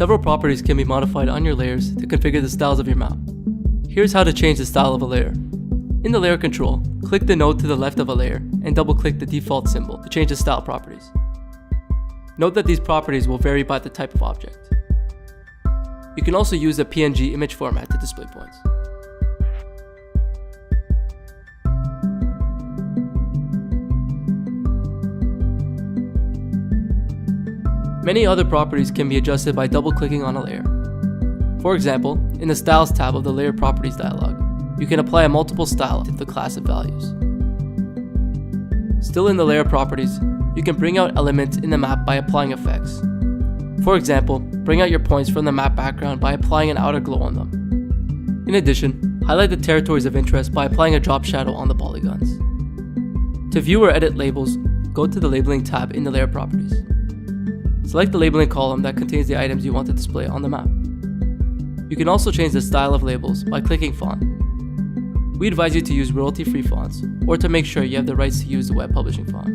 Several properties can be modified on your layers to configure the styles of your map. Here's how to change the style of a layer. In the layer control, click the node to the left of a layer and double-click the default symbol to change the style properties. Note that these properties will vary by the type of object. You can also use a PNG image format to display points. Many other properties can be adjusted by double-clicking on a layer. For example, in the Styles tab of the Layer Properties dialog, you can apply a multiple style to the class of values. Still in the Layer Properties, you can bring out elements in the map by applying effects. For example, bring out your points from the map background by applying an outer glow on them. In addition, highlight the territories of interest by applying a drop shadow on the polygons. To view or edit labels, go to the Labeling tab in the Layer Properties. Select the labeling column that contains the items you want to display on the map. You can also change the style of labels by clicking Font. We advise you to use royalty-free fonts, or to make sure you have the rights to use the web publishing font.